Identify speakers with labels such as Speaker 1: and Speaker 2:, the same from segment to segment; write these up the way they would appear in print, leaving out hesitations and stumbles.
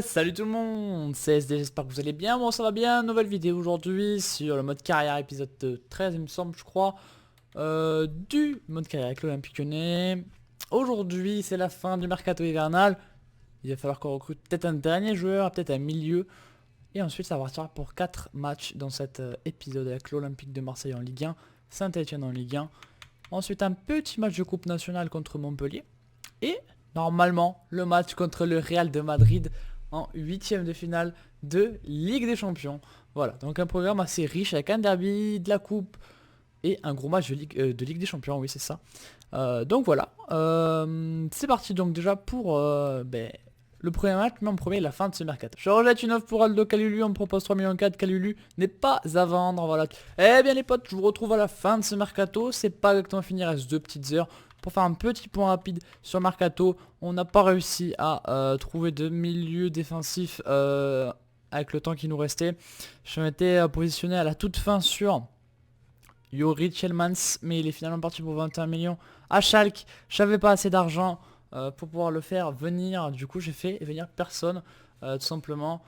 Speaker 1: Salut tout le monde, c'est SD, j'espère que vous allez bien, moi ça va bien, nouvelle vidéo aujourd'hui sur le mode carrière épisode 13 il me semble je crois, du mode carrière avec l'Olympique Lyonnais. Aujourd'hui c'est la fin du mercato hivernal, il va falloir qu'on recrute peut-être un dernier joueur, peut-être un milieu, et ensuite ça partira pour 4 matchs dans cet épisode avec l'Olympique de Marseille en Ligue 1, Saint-Etienne en Ligue 1, ensuite un petit match de coupe nationale contre Montpellier, et normalement le match contre le Real de Madrid en 8ème de finale de Ligue des Champions. Voilà, donc un programme assez riche avec un derby, de la coupe et un gros match de Ligue des Champions, oui c'est ça. Donc voilà, c'est parti donc déjà pour le premier match, mais en premier la fin de ce mercato. Je rejette une offre pour Aldo Kalulu, on me propose 3,4 millions, Kalulu n'est pas à vendre, voilà. Eh bien les potes, je vous retrouve à la fin de ce mercato, c'est pas exactement fini, il reste 2 petites heures. Pour faire un petit point rapide sur Mercato, on n'a pas réussi à trouver de milieu défensif avec le temps qui nous restait. Je m'étais positionné à la toute fin sur Yuri Tielemans, mais il est finalement parti pour 21 millions à Schalke. J'avais pas assez d'argent pour pouvoir le faire venir, du coup j'ai fait venir personne, tout simplement.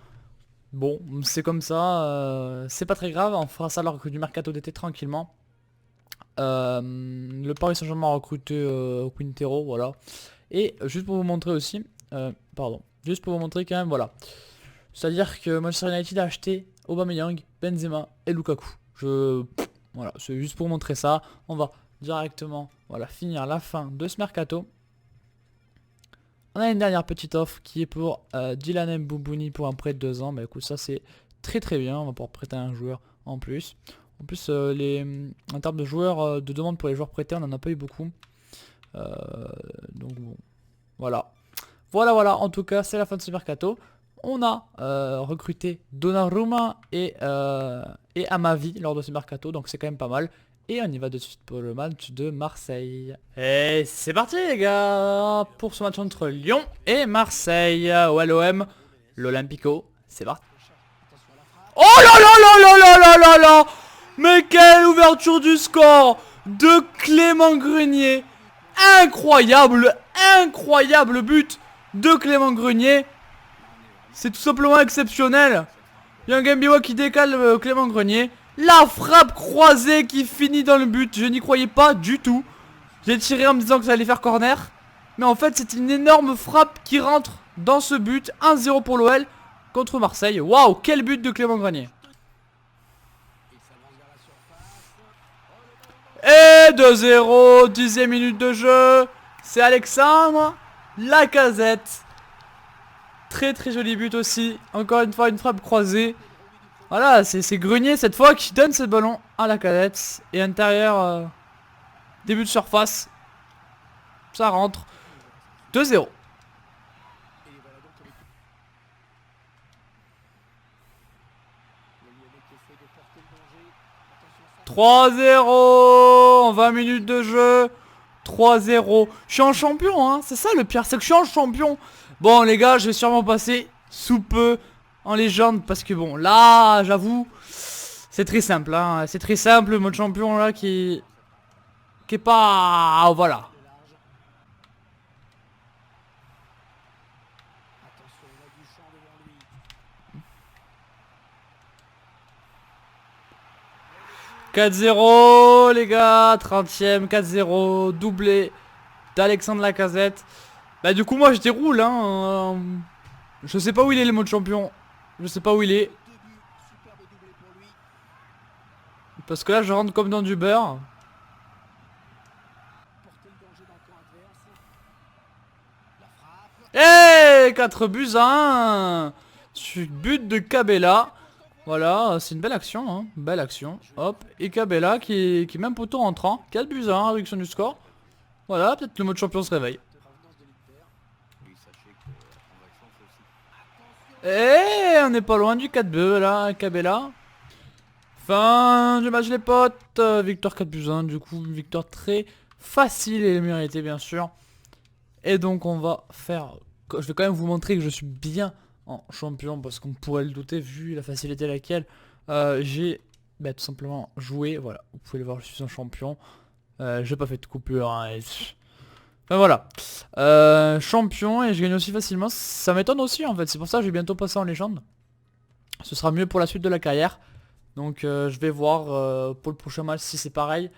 Speaker 1: Bon, c'est comme ça, c'est pas très grave, on fera ça lors du Mercato d'été tranquillement. Le Paris Saint-Germain a recruté Quintero, voilà. Et juste pour vous montrer aussi, juste pour vous montrer quand même, voilà. C'est-à-dire que Manchester United a acheté Aubameyang, Benzema et Lukaku. Voilà, c'est juste pour montrer ça. On va directement, voilà, finir la fin de ce mercato. On a une dernière petite offre qui est pour Dylan Mboubouni pour un prêt de 2 ans. Bah écoute, ça c'est très très bien. On va pouvoir prêter un joueur en plus. En plus, en termes de joueurs, de demande pour les joueurs prêtés, on n'en a pas eu beaucoup. Donc bon, voilà. Voilà, en tout cas, c'est la fin de ce mercato. On a recruté Donnarumma et Amavi lors de ce mercato, donc c'est quand même pas mal. Et on y va de suite pour le match de Marseille. Et c'est parti les gars, pour ce match entre Lyon et Marseille. Ouais, l'OM, l'Olympico, c'est parti. Oh là là là là là là là là! Mais quelle ouverture du score de Clément Grenier. Incroyable, incroyable but de Clément Grenier. C'est tout simplement exceptionnel. Il y a un Gambiwa qui décale Clément Grenier. La frappe croisée qui finit dans le but. Je n'y croyais pas du tout. J'ai tiré en me disant que ça allait faire corner. Mais en fait, c'est une énorme frappe qui rentre dans ce but. 1-0 pour l'OL contre Marseille. Waouh, quel but de Clément Grenier. Et 2-0, 10e minute de jeu. C'est Alexandre Lacazette. Très très joli but aussi. Encore une fois une frappe croisée. Voilà, c'est Grenier cette fois qui donne ce ballon à Lacazette. Et intérieur, début de surface. Ça rentre. 2-0. 3-0 en 20 minutes de jeu. 3-0. Je suis en champion, hein. C'est ça le pire, c'est que je suis en champion. Bon, les gars, je vais sûrement passer sous peu en légende. Parce que bon, là, j'avoue, c'est très simple, hein. C'est très simple, le mode champion, là, qui est pas... Voilà. « 4-0 les gars, 30ème, 4-0, doublé d'Alexandre Lacazette. » Bah du coup moi je déroule hein. Je sais pas où il est le mode champion. Je sais pas où il est. Parce que là je rentre comme dans du beurre. Eh 4 buts à 1. But de Cabella. Voilà, c'est une belle action, hein. Belle action. Hop, et Cabella qui est même poteau rentrant. 4 buts à 1, réduction du score. Voilà, peut-être le mode champion se réveille. Et on n'est pas loin du 4-2 là, Cabella. Fin du match les potes. Victoire 4 buts 1, du coup, une victoire très facile et méritée bien sûr. Et donc on va faire... Je vais quand même vous montrer que je suis bien en champion parce qu'on pourrait le douter vu la facilité à laquelle j'ai tout simplement joué. Voilà, vous pouvez le voir, je suis un champion. J'ai pas fait de coupure, hein, Ben voilà. Champion et je gagne aussi facilement. Ça m'étonne aussi en fait. C'est pour ça que je vais bientôt passer en légende. Ce sera mieux pour la suite de la carrière. Donc je vais voir pour le prochain match si c'est pareil.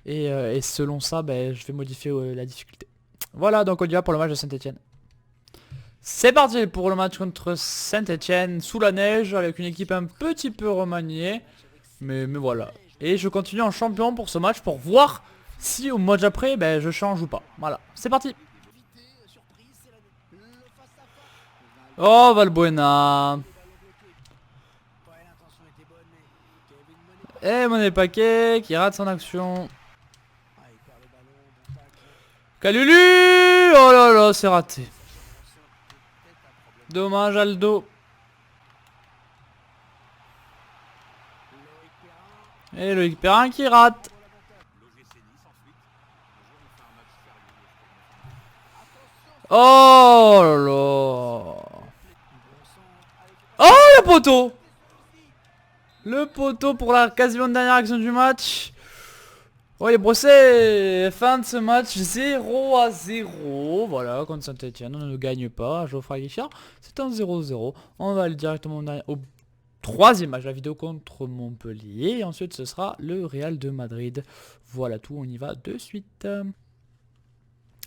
Speaker 1: Et selon ça, ben, je vais modifier la difficulté. Voilà, donc on y va pour le match de Saint-Etienne. C'est parti pour le match contre Saint-Etienne sous la neige avec une équipe un petit peu remaniée. Mais voilà. Et je continue en champion pour ce match pour voir si au match après ben, je change ou pas. Voilà, c'est parti. Oh Valbuena. Et Monet Paquet qui rate son action. Kalulu. Oh là là, c'est raté. Dommage Aldo. Et Loïc Perrin qui rate. Oh là là. Oh le poteau. Le poteau pour la quasiment dernière action du match. Oh il est brossé. Fin de ce match 0-0. Voilà, contre Saint-Etienne, on ne gagne pas. Geoffroy Guichard, c'est un 0-0. On va aller directement au troisième match de la vidéo contre Montpellier. Et ensuite ce sera le Real de Madrid. Voilà tout, on y va de suite.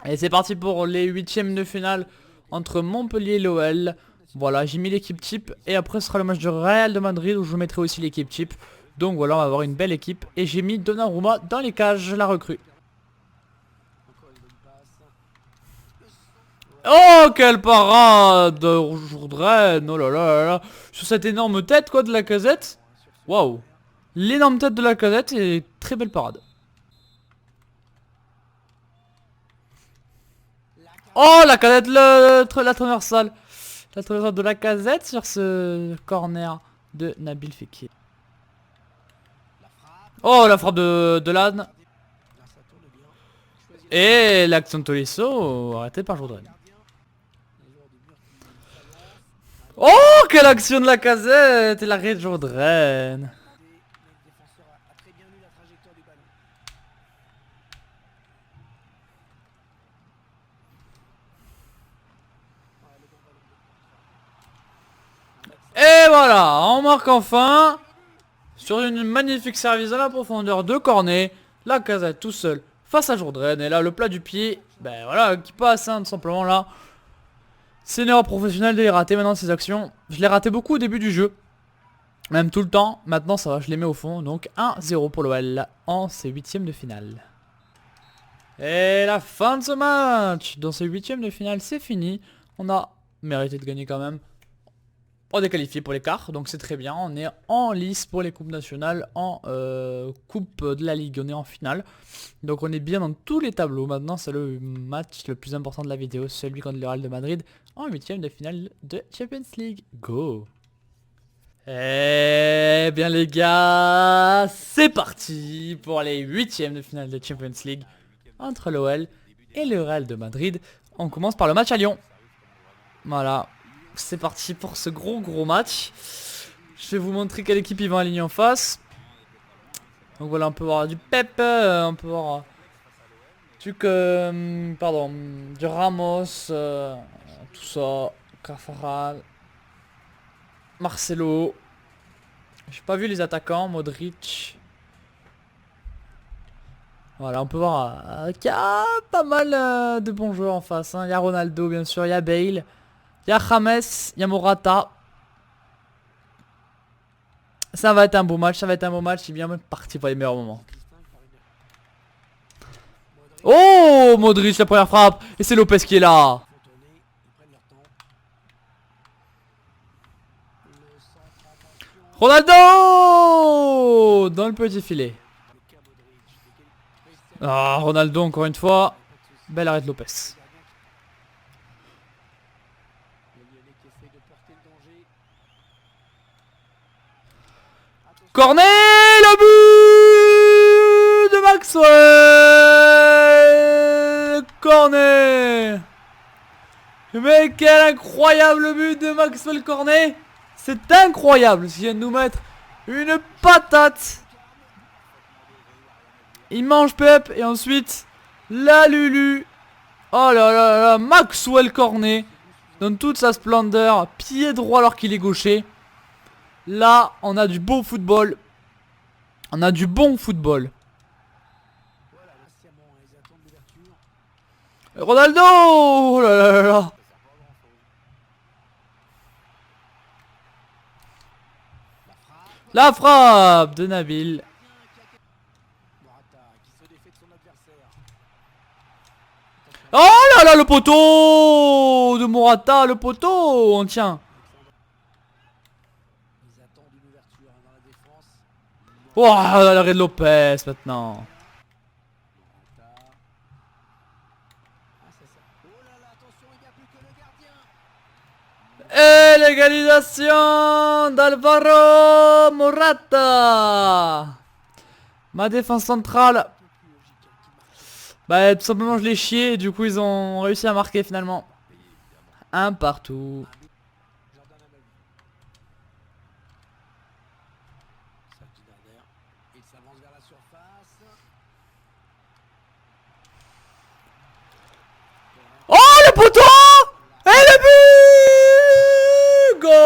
Speaker 1: Et c'est parti pour les huitièmes de finale entre Montpellier et l'OL. Voilà, j'ai mis l'équipe type. Et après ce sera le match du Real de Madrid où je mettrai aussi l'équipe type. Donc voilà, on va avoir une belle équipe. Et j'ai mis Donnarumma dans les cages, la recrue. Oh, quelle parade Jourdain. Oh là là là là. Sur cette énorme tête quoi de la Lacazette. Waouh. L'énorme tête de la Lacazette et très belle parade. Oh, la Lacazette, la traversale. La traversale de la Lacazette sur ce corner de Nabil Fekir. Oh, la frappe de l'âne. Et l'action de Tolisso arrêtée par Jourdain. Oh, quelle action de la Lacazette et l'arrêt de Jourdain. Et voilà, on marque enfin sur une magnifique service à la profondeur de Cornet. La Lacazette tout seul face à Jourdain. Et là le plat du pied, ben voilà, qui passe hein, tout simplement là. C'est une erreur professionnelle de les rater maintenant ces actions. Je l'ai raté beaucoup au début du jeu. Même tout le temps. Maintenant ça va, je les mets au fond. Donc 1-0 pour l'OL en ces huitièmes de finale. Et la fin de ce match. Dans ces huitièmes de finale c'est fini. On a mérité de gagner quand même. On est qualifié pour les quarts, donc c'est très bien. On est en lice pour les coupes nationales, en coupe de la Ligue, on est en finale. Donc on est bien dans tous les tableaux. Maintenant c'est le match le plus important de la vidéo, celui contre le Real de Madrid en huitième de finale de Champions League. Go! Eh bien les gars, c'est parti pour les huitièmes de finale de Champions League entre l'OL et le Real de Madrid. On commence par le match à Lyon. Voilà. C'est parti pour ce gros match. Je vais vous montrer quelle équipe ils vont aligner en face. Donc voilà, on peut voir du Pep, on peut voir du Ramos, tout ça, Carvajal, Marcelo. J'ai pas vu les attaquants, Modric. Voilà, on peut voir qu'il y a pas mal de bons joueurs en face. Hein. Il y a Ronaldo bien sûr, il y a Bale. Il y a James, il y a Morata. Ça va être un beau match, ça va être un beau match. Il est bien parti pour les meilleurs moments. Oh, Modric, la première frappe. Et c'est Lopez qui est là. Ronaldo dans le petit filet. Ah, Ronaldo encore une fois. Belle arrêt de Lopez. Cornet, le but de Maxwell. Cornet. Mais quel incroyable but de Maxwell Cornet. C'est incroyable. Il vient de nous mettre une patate. Il mange Pep et ensuite la Lulu. Oh là là là, Maxwell Cornet. Dans toute sa splendeur. Pied droit alors qu'il est gaucher. Là, on a du beau football. On a du bon football. Ronaldo! Oh là là là là. La frappe de Nabil. Oh là là, le poteau de Morata, le poteau. On tient. Oh, l'arrêt de Lopez maintenant. Et l'égalisation d'Alvaro Morata. Ma défense centrale. Bah tout simplement je l'ai chié et du coup ils ont réussi à marquer finalement. Un partout. Oh le poteau! Et le but! Goal!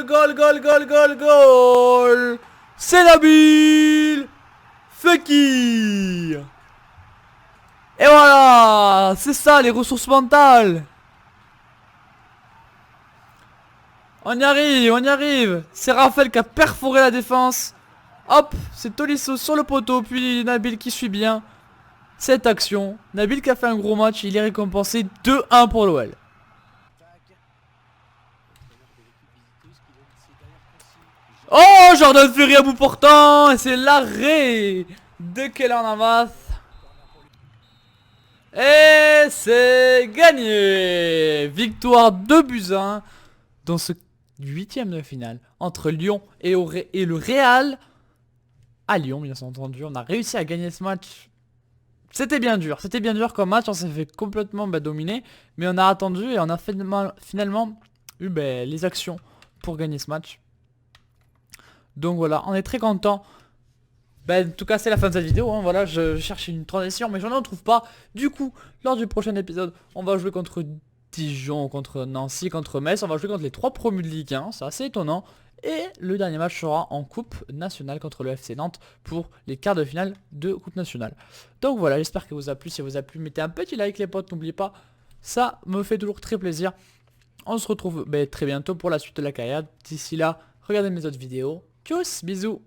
Speaker 1: Goal, goal, goal, goal, goal! C'est Nabil Fekir! Et voilà! C'est ça les ressources mentales! On y arrive, on y arrive! C'est Raphaël qui a perforé la défense. Hop, c'est Tolisso sur le poteau, puis Nabil qui suit bien cette action. Nabil qui a fait un gros match, il est récompensé 2-1 pour l'OL. Oh, Jordan Ferry à bout portant, et c'est l'arrêt de Keylor Navas. Et c'est gagné. Victoire 2-1 dans ce 8ème de finale entre Lyon et le Real. À Lyon, bien entendu, on a réussi à gagner ce match. C'était bien dur comme match, on s'est fait complètement dominer. Mais on a attendu et on a finalement eu les actions pour gagner ce match. Donc voilà, on est très content. En tout cas c'est la fin de cette vidéo, hein. Voilà, je cherchais une transition mais j'en en trouve pas. Du coup, lors du prochain épisode, on va jouer contre Dijon, contre Nancy, contre Metz. On va jouer contre les 3 promus de Ligue 1, c'est assez étonnant. Et le dernier match sera en Coupe Nationale contre le FC Nantes pour les quarts de finale de Coupe Nationale. Donc voilà, j'espère que vous a plu. Si vous a plu, mettez un petit like les potes, n'oubliez pas. Ça me fait toujours très plaisir. On se retrouve très bientôt pour la suite de la carrière. D'ici là, regardez mes autres vidéos. Tchuss, bisous.